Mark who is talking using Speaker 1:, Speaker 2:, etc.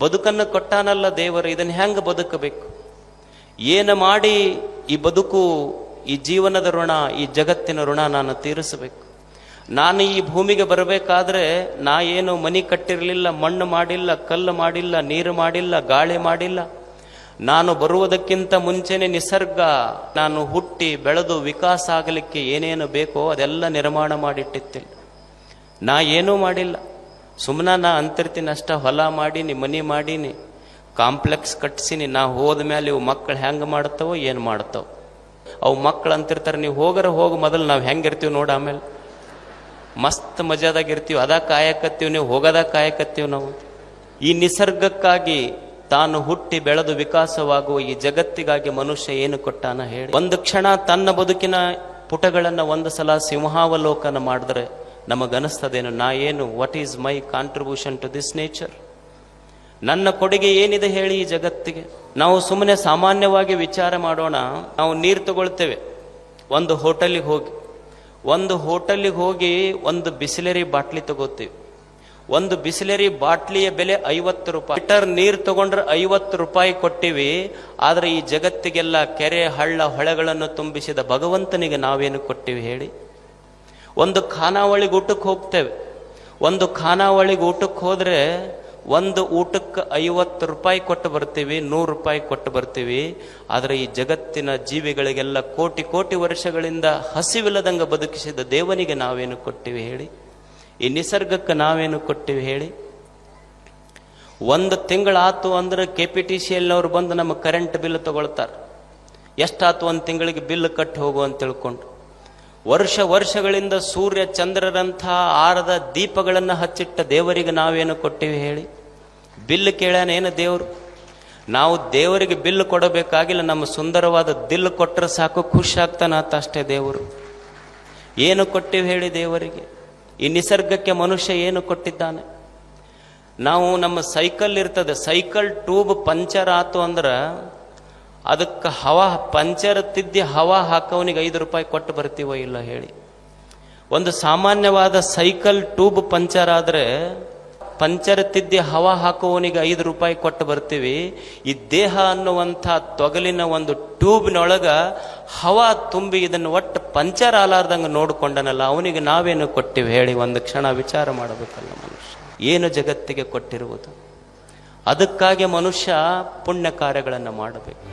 Speaker 1: ಬದುಕನ್ನು ಕೊಟ್ಟಾನಲ್ಲ ದೇವರು, ಇದನ್ನು ಹೆಂಗೆ ಬದುಕಬೇಕು, ಏನು ಮಾಡಿ ಈ ಬದುಕು, ಈ ಜೀವನದ ಋಣ, ಈ ಜಗತ್ತಿನ ಋಣ ನಾನು ತೀರಿಸಬೇಕು. ನಾನು ಈ ಭೂಮಿಗೆ ಬರಬೇಕಾದ್ರೆ ನಾ ಏನು ಮನೆ ಕಟ್ಟಿರಲಿಲ್ಲ, ಮಣ್ಣು ಮಾಡಿಲ್ಲ, ಕಲ್ಲು ಮಾಡಿಲ್ಲ, ನೀರು ಮಾಡಿಲ್ಲ, ಗಾಳಿ ಮಾಡಿಲ್ಲ. ನಾನು ಬರುವುದಕ್ಕಿಂತ ಮುಂಚೆನೆ ನಿಸರ್ಗ ನಾನು ಹುಟ್ಟಿ ಬೆಳೆದು ವಿಕಾಸ ಆಗಲಿಕ್ಕೆ ಏನೇನು ಬೇಕೋ ಅದೆಲ್ಲ ನಿರ್ಮಾಣ ಮಾಡಿಟ್ಟಿತ್ತಿಲ್ಲ. ನಾ ಏನೂ ಮಾಡಿಲ್ಲ, ಸುಮ್ಮನೆ ನಾ ಅಂತಿರ್ತೀನಿ ಅಷ್ಟ. ಹೊಲ ಮಾಡೀನಿ, ಮನೆ ಮಾಡೀನಿ, ಕಾಂಪ್ಲೆಕ್ಸ್ ಕಟ್ಸೀನಿ. ನಾ ಹೋದ ಮೇಲೆ ಇವು ಮಕ್ಕಳು ಹೆಂಗೆ ಮಾಡ್ತಾವೋ ಏನು ಮಾಡ್ತಾವ. ಅವು ಮಕ್ಕಳು ಅಂತಿರ್ತಾರೆ, ನೀವು ಹೋಗು ಮೊದಲು, ನಾವು ಹೆಂಗಿರ್ತೀವಿ ನೋಡಿ, ಆಮೇಲೆ ಮಸ್ತ್ ಮಜಾದಾಗಿರ್ತೀವಿ. ಅದ ಕಾಯಕತ್ತೀವಿ, ನೀವು ಹೋಗದ ಕಾಯಕತ್ತೀವಿ ನಾವು. ಈ ನಿಸರ್ಗಕ್ಕಾಗಿ, ತಾನು ಹುಟ್ಟಿ ಬೆಳೆದು ವಿಕಾಸವಾಗುವ ಈ ಜಗತ್ತಿಗಾಗಿ ಮನುಷ್ಯ ಏನು ಕೊಟ್ಟಾನ ಹೇಳಿ. ಒಂದು ಕ್ಷಣ ತನ್ನ ಬದುಕಿನ ಪುಟಗಳನ್ನು ಒಂದು ಸಲ ಸಿಂಹಾವಲೋಕನ ಮಾಡಿದ್ರೆ ನಮಗನಿಸ್ತದೇನು, ನಾ ಏನು, what is my contribution to this nature, ನನ್ನ ಕೊಡುಗೆ ಏನಿದೆ ಹೇಳಿ ಈ ಜಗತ್ತಿಗೆ. ನಾವು ಸುಮ್ಮನೆ ಸಾಮಾನ್ಯವಾಗಿ ವಿಚಾರ ಮಾಡೋಣ. ನಾವು ನೀರು ತಗೊಳ್ತೇವೆ, ಒಂದು ಹೋಟೆಲಿಗೆ ಹೋಗಿ ಒಂದು ಬಿಸ್ಲೆರಿ ಬಾಟ್ಲಿ ತಗೋತೀವಿ. ಒಂದು ಬಿಸ್ಲೆರಿ ಬಾಟ್ಲಿಯ ಬೆಲೆ 50 ರೂಪಾಯಿ. ಲೀಟರ್ ನೀರು ತಗೊಂಡ್ರೆ 50 ರೂಪಾಯಿ ಕೊಟ್ಟಿವಿ. ಆದ್ರೆ ಈ ಜಗತ್ತಿಗೆಲ್ಲ ಕೆರೆ, ಹಳ್ಳ, ಹೊಳೆಗಳನ್ನು ತುಂಬಿಸಿದ ಭಗವಂತನಿಗೆ ನಾವೇನು ಕೊಟ್ಟಿವಿ ಹೇಳಿ. ಒಂದು ಖಾನಾವಳಿಗೆ ಊಟಕ್ಕೆ ಹೋಗ್ತೇವೆ. ಒಂದು ಖಾನಾವಳಿಗೆ ಊಟಕ್ಕೆ ಹೋದ್ರೆ ಒಂದು ಊಟಕ್ಕೆ 50 ರೂಪಾಯಿ ಕೊಟ್ಟು ಬರ್ತೀವಿ, 100 ರೂಪಾಯಿ ಕೊಟ್ಟು ಬರ್ತೀವಿ. ಆದರೆ ಈ ಜಗತ್ತಿನ ಜೀವಿಗಳಿಗೆಲ್ಲ ಕೋಟಿ ಕೋಟಿ ವರ್ಷಗಳಿಂದ ಹಸಿವಿಲ್ಲದಂಗ ಬದುಕಿಸಿದ ದೇವನಿಗೆ ನಾವೇನು ಕೊಟ್ಟಿವಿ ಹೇಳಿ. ಈ ನಿಸರ್ಗಕ್ಕೆ ನಾವೇನು ಕೊಟ್ಟಿವಿ ಹೇಳಿ. ಒಂದು ತಿಂಗಳಾತು ಅಂದ್ರೆ KPTCL ಬಂದು ನಮ್ಮ ಕರೆಂಟ್ ಬಿಲ್ ತಗೊಳ್ತಾರೆ. ಎಷ್ಟಾತು ಒಂದು ತಿಂಗಳಿಗೆ ಬಿಲ್ ಕಟ್ಟಿ ಹೋಗು ಅಂತ ತಿಳ್ಕೊಂಡು. ವರ್ಷಗಳಿಂದ ಸೂರ್ಯ ಚಂದ್ರರಂಥ ಆರದ ದೀಪಗಳನ್ನು ಹಚ್ಚಿಟ್ಟ ದೇವರಿಗೆ ನಾವೇನು ಕೊಟ್ಟಿವಿ ಹೇಳಿ. ಬಿಲ್ ಕೇಳ್ಯಾನ ಏನು ದೇವರು? ನಾವು ದೇವರಿಗೆ ಬಿಲ್ ಕೊಡಬೇಕಾಗಿಲ್ಲ, ನಮ್ಮ ಸುಂದರವಾದ ದಿಲ್ ಕೊಟ್ಟರೆ ಸಾಕು, ಖುಷಿ ಆಗ್ತಾನಾತ ಅಷ್ಟೇ ದೇವರು. ಏನು ಕೊಟ್ಟಿವಿ ಹೇಳಿ ದೇವರಿಗೆ? ಈ ನಿಸರ್ಗಕ್ಕೆ ಮನುಷ್ಯ ಏನು ಕೊಟ್ಟಿದ್ದಾನೆ? ನಾವು ನಮ್ಮ ಸೈಕಲ್ ಇರ್ತದೆ, ಸೈಕಲ್ ಟ್ಯೂಬ್ ಪಂಚರ್ ಆತು ಅಂದ್ರೆ ಅದಕ್ಕೆ ಹವಾ ಪಂಚರ್ ತಿದ್ದಿ ಹವಾ ಹಾಕವನಿಗೆ 5 ರೂಪಾಯಿ ಕೊಟ್ಟು ಬರ್ತೀವೋ ಇಲ್ಲ ಹೇಳಿ. ಒಂದು ಸಾಮಾನ್ಯವಾದ ಸೈಕಲ್ ಟ್ಯೂಬ್ ಪಂಚರ್ ಆದ್ರೆ ಪಂಚರ್ ತಿದ್ದಿ ಹವಾ ಹಾಕುವವನಿಗೆ 5 ರೂಪಾಯಿ ಕೊಟ್ಟು ಬರ್ತೀವಿ. ಈ ದೇಹ ಅನ್ನುವಂಥ ತೊಗಲಿನ ಒಂದು ಟ್ಯೂಬ್ನೊಳಗ ಹವಾ ತುಂಬಿ ಇದನ್ನು ಒಟ್ಟು ಪಂಚರ್ ಆಲಾರ್ದಂಗೆ ನೋಡ್ಕೊಂಡನಲ್ಲ, ಅವನಿಗೆ ನಾವೇನು ಕೊಟ್ಟಿವಿ ಹೇಳಿ? ಒಂದು ಕ್ಷಣ ವಿಚಾರ ಮಾಡಬೇಕಲ್ಲ ಮನುಷ್ಯ ಏನು ಜಗತ್ತಿಗೆ ಕೊಟ್ಟಿರುವುದು. ಅದಕ್ಕಾಗಿ ಮನುಷ್ಯ ಪುಣ್ಯ ಕಾರ್ಯಗಳನ್ನು ಮಾಡಬೇಕು.